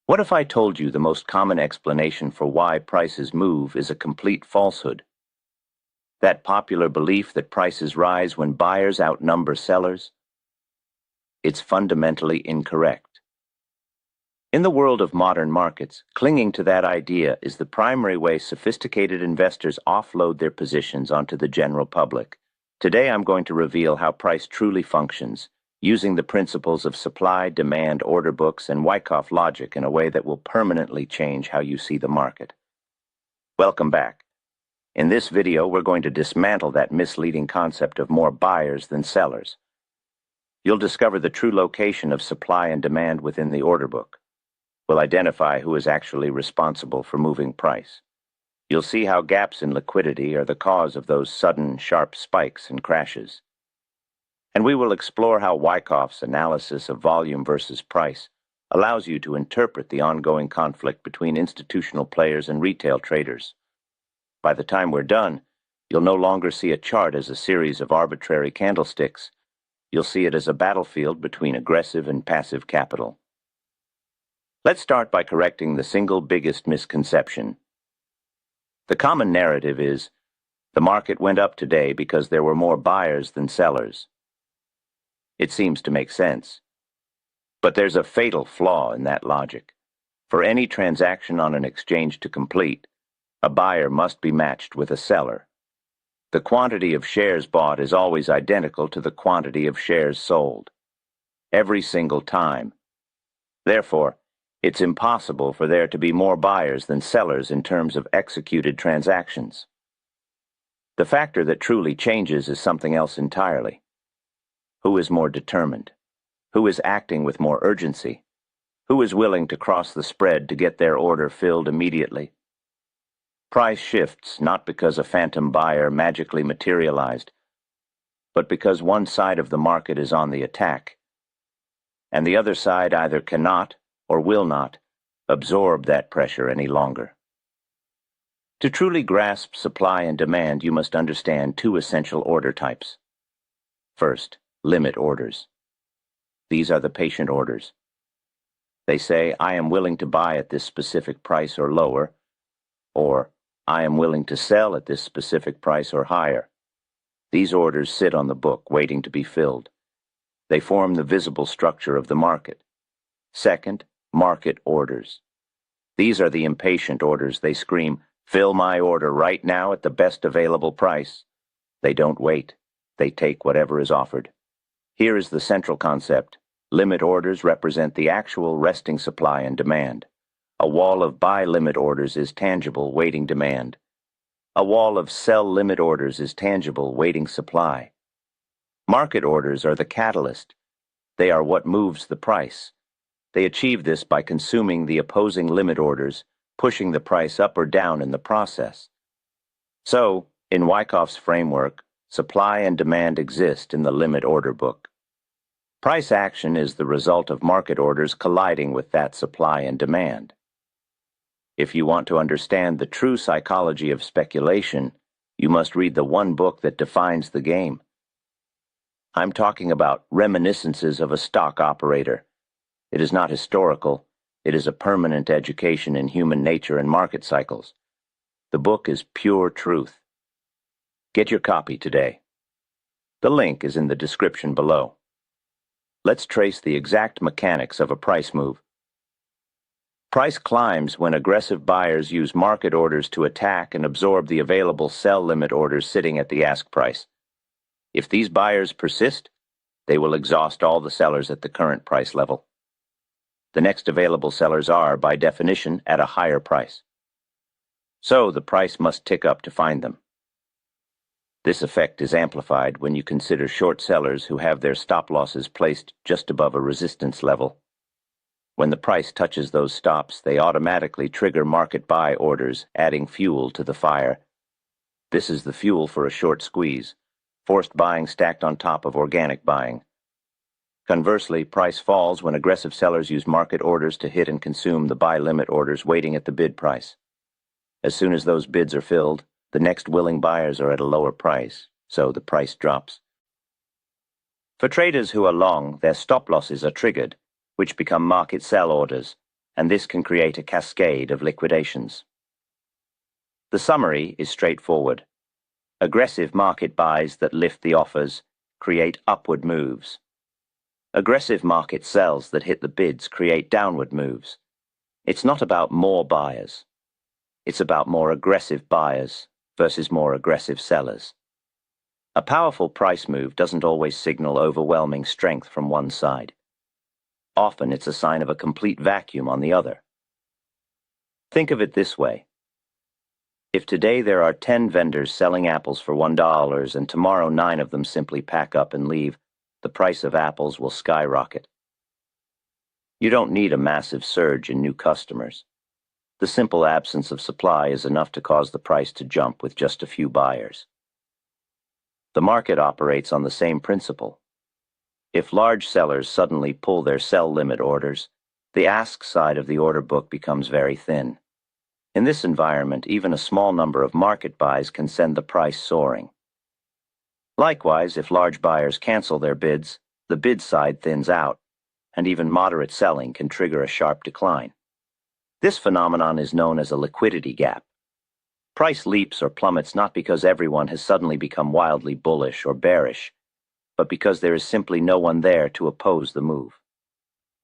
What if I told you the most common explanation for why prices move is a complete falsehood? That popular belief that prices rise when buyers outnumber sellers? It's fundamentally incorrect. In the world of modern markets, clinging to that idea is the primary way sophisticated investors offload their positions onto the general public. Today I'm going to reveal how price truly functions, using the principles of supply, demand, order books, and Wyckoff logic in a way that will permanently change how you see the market. Welcome back. In this video, we're going to dismantle that misleading concept of more buyers than sellers. You'll discover the true location of supply and demand within the order book. We'll identify who is actually responsible for moving price. You'll see how gaps in liquidity are the cause of those sudden, sharp spikes and crashes. And we will explore how Wyckoff's analysis of volume versus price allows you to interpret the ongoing conflict between institutional players and retail traders. By the time we're done, you'll no longer see a chart as a series of arbitrary candlesticks. You'll see it as a battlefield between aggressive and passive capital. Let's start by correcting the single biggest misconception. The common narrative is, the market went up today because there were more buyers than sellers. It seems to make sense. But there's a fatal flaw in that logic. For any transaction on an exchange to complete, a buyer must be matched with a seller. The quantity of shares bought is always identical to the quantity of shares sold. Every single time. Therefore, it's impossible for there to be more buyers than sellers in terms of executed transactions. The factor that truly changes is something else entirely. Who is more determined? Who is acting with more urgency? Who is willing to cross the spread to get their order filled immediately? Price shifts not because a phantom buyer magically materialized, but because one side of the market is on the attack, and the other side either cannot or will not absorb that pressure any longer. To truly grasp supply and demand, you must understand two essential order types. First, limit orders. These are the patient orders. They say, I am willing to buy at this specific price or lower, or I am willing to sell at this specific price or higher. These orders sit on the book, waiting to be filled. They form the visible structure of the market. Second, market orders. These are the impatient orders. They scream, fill my order right now at the best available price. They don't wait. They take whatever is offered. Here is the central concept. Limit orders represent the actual resting supply and demand. A wall of buy limit orders is tangible, waiting demand. A wall of sell limit orders is tangible, waiting supply. Market orders are the catalyst. They are what moves the price. They achieve this by consuming the opposing limit orders, pushing the price up or down in the process. So, in Wyckoff's framework, supply and demand exist in the limit order book. Price action is the result of market orders colliding with that supply and demand. If you want to understand the true psychology of speculation, you must read the one book that defines the game. I'm talking about Reminiscences of a Stock Operator. It is not historical. It is a permanent education in human nature and market cycles. The book is pure truth. Get your copy today. The link is in the description below. Let's trace the exact mechanics of a price move. Price climbs when aggressive buyers use market orders to attack and absorb the available sell limit orders sitting at the ask price. If these buyers persist, they will exhaust all the sellers at the current price level. The next available sellers are, by definition, at a higher price. So the price must tick up to find them. This effect is amplified when you consider short sellers who have their stop losses placed just above a resistance level. When the price touches those stops, they automatically trigger market buy orders, adding fuel to the fire. This is the fuel for a short squeeze, forced buying stacked on top of organic buying. Conversely, price falls when aggressive sellers use market orders to hit and consume the buy limit orders waiting at the bid price. As soon as those bids are filled, the next willing buyers are at a lower price, so the price drops. For traders who are long, their stop losses are triggered, which become market sell orders. and this can create a cascade of liquidations. The summary is straightforward. Aggressive market buys that lift the offers create upward moves. Aggressive market sells that hit the bids create downward moves. It's not about more buyers. It's about more aggressive buyers versus more aggressive sellers. A powerful price move doesn't always signal overwhelming strength from one side. Often it's a sign of a complete vacuum on the other. Think of it this way. If today there are 10 vendors selling apples for $1 and tomorrow 9 of them simply pack up and leave, the price of apples will skyrocket. You don't need a massive surge in new customers. The simple absence of supply is enough to cause the price to jump with just a few buyers. The market operates on the same principle. If large sellers suddenly pull their sell limit orders, the ask side of the order book becomes very thin. In this environment, even a small number of market buys can send the price soaring. Likewise, if large buyers cancel their bids, the bid side thins out, and even moderate selling can trigger a sharp decline. This phenomenon is known as a liquidity gap. Price leaps or plummets not because everyone has suddenly become wildly bullish or bearish, but because there is simply no one there to oppose the move.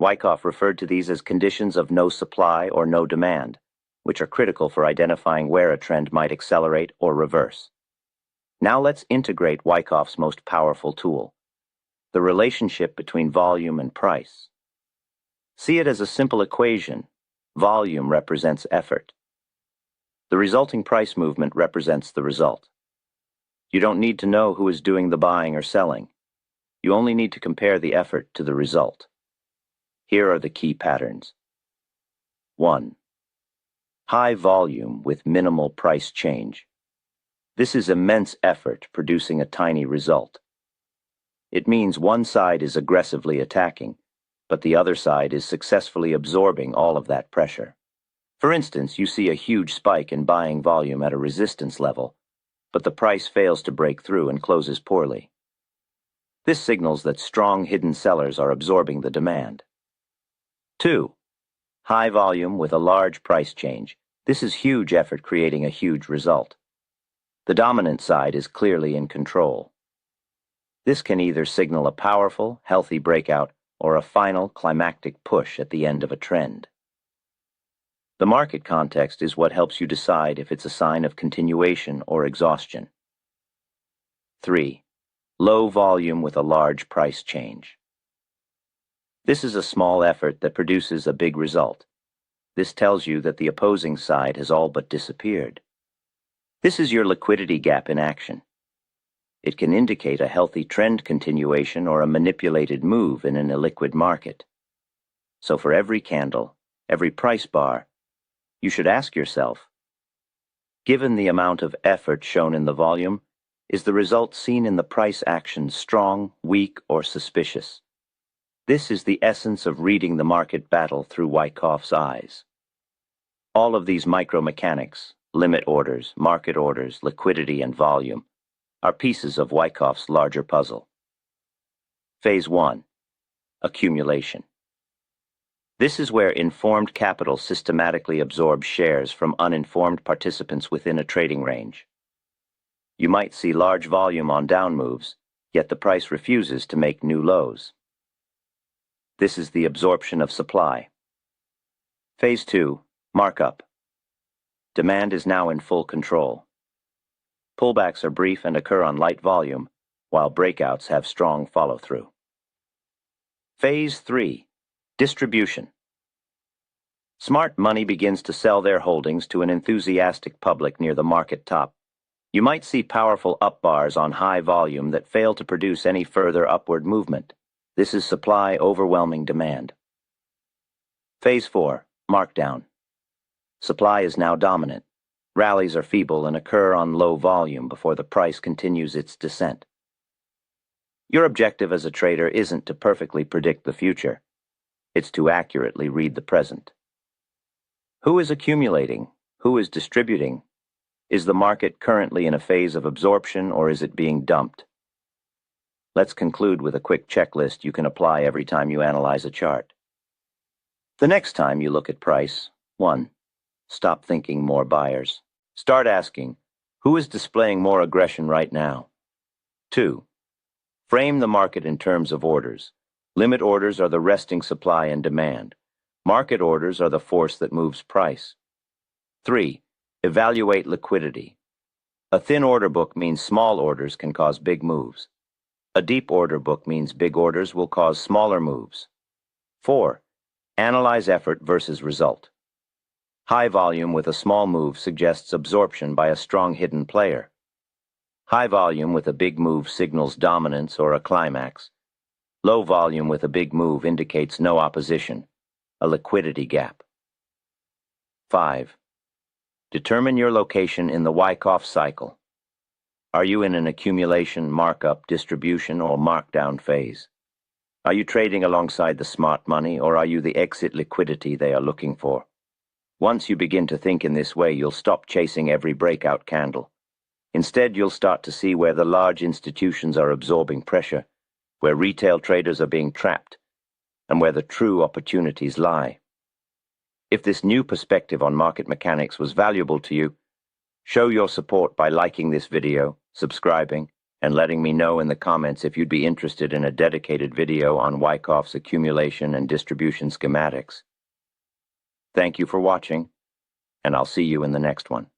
Wyckoff referred to these as conditions of no supply or no demand, which are critical for identifying where a trend might accelerate or reverse. Now let's integrate Wyckoff's most powerful tool, the relationship between volume and price. See it as a simple equation. Volume represents effort. The resulting price movement represents the result. You don't need to know who is doing the buying or selling. You only need to compare the effort to the result. Here are the key patterns. 1. High volume with minimal price change. This is immense effort producing a tiny result. It means one side is aggressively attacking, but the other side is successfully absorbing all of that pressure. For instance, you see a huge spike in buying volume at a resistance level, but the price fails to break through and closes poorly. This signals that strong hidden sellers are absorbing the demand. 2. High volume with a large price change. This is huge effort creating a huge result. The dominant side is clearly in control. This can either signal a powerful, healthy breakout or a final, climactic push at the end of a trend. The market context is what helps you decide if it's a sign of continuation or exhaustion. 3. Low volume with a large price change. This is a small effort that produces a big result. This tells you that the opposing side has all but disappeared. This is your liquidity gap in action. It can indicate a healthy trend continuation or a manipulated move in an illiquid market. So for every candle, every price bar, you should ask yourself, given the amount of effort shown in the volume, is the result seen in the price action strong, weak, or suspicious? This is the essence of reading the market battle through Wyckoff's eyes. All of these micromechanics, limit orders, market orders, liquidity, and volume, are pieces of Wyckoff's larger puzzle. Phase 1. Accumulation. This is where informed capital systematically absorbs shares from uninformed participants within a trading range. You might see large volume on down moves, yet the price refuses to make new lows. This is the absorption of supply. Phase 2. Markup. Demand is now in full control. Pullbacks are brief and occur on light volume, while breakouts have strong follow-through. Phase 3. Distribution. Smart money begins to sell their holdings to an enthusiastic public near the market top. You might see powerful up bars on high volume that fail to produce any further upward movement. This is supply overwhelming demand. Phase 4. Markdown. Supply is now dominant. Rallies are feeble and occur on low volume before the price continues its descent. Your objective as a trader isn't to perfectly predict the future. It's to accurately read the present. Who is accumulating? Who is distributing? Is the market currently in a phase of absorption or is it being dumped? Let's conclude with a quick checklist you can apply every time you analyze a chart. The next time you look at price, 1. Stop thinking more buyers. Start asking, who is displaying more aggression right now? 2. Frame the market in terms of orders. Limit orders are the resting supply and demand. Market orders are the force that moves price. 3. Evaluate liquidity. A thin order book means small orders can cause big moves. A deep order book means big orders will cause smaller moves. 4. Analyze effort versus result. High volume with a small move suggests absorption by a strong hidden player. High volume with a big move signals dominance or a climax. Low volume with a big move indicates no opposition, a liquidity gap. 5. Determine your location in the Wyckoff cycle. Are you in an accumulation, markup, distribution, or markdown phase? Are you trading alongside the smart money, or are you the exit liquidity they are looking for? Once you begin to think in this way, you'll stop chasing every breakout candle. Instead, you'll start to see where the large institutions are absorbing pressure, where retail traders are being trapped, and where the true opportunities lie. If this new perspective on market mechanics was valuable to you, show your support by liking this video, subscribing, and letting me know in the comments if you'd be interested in a dedicated video on Wyckoff's accumulation and distribution schematics. Thank you for watching, and I'll see you in the next one.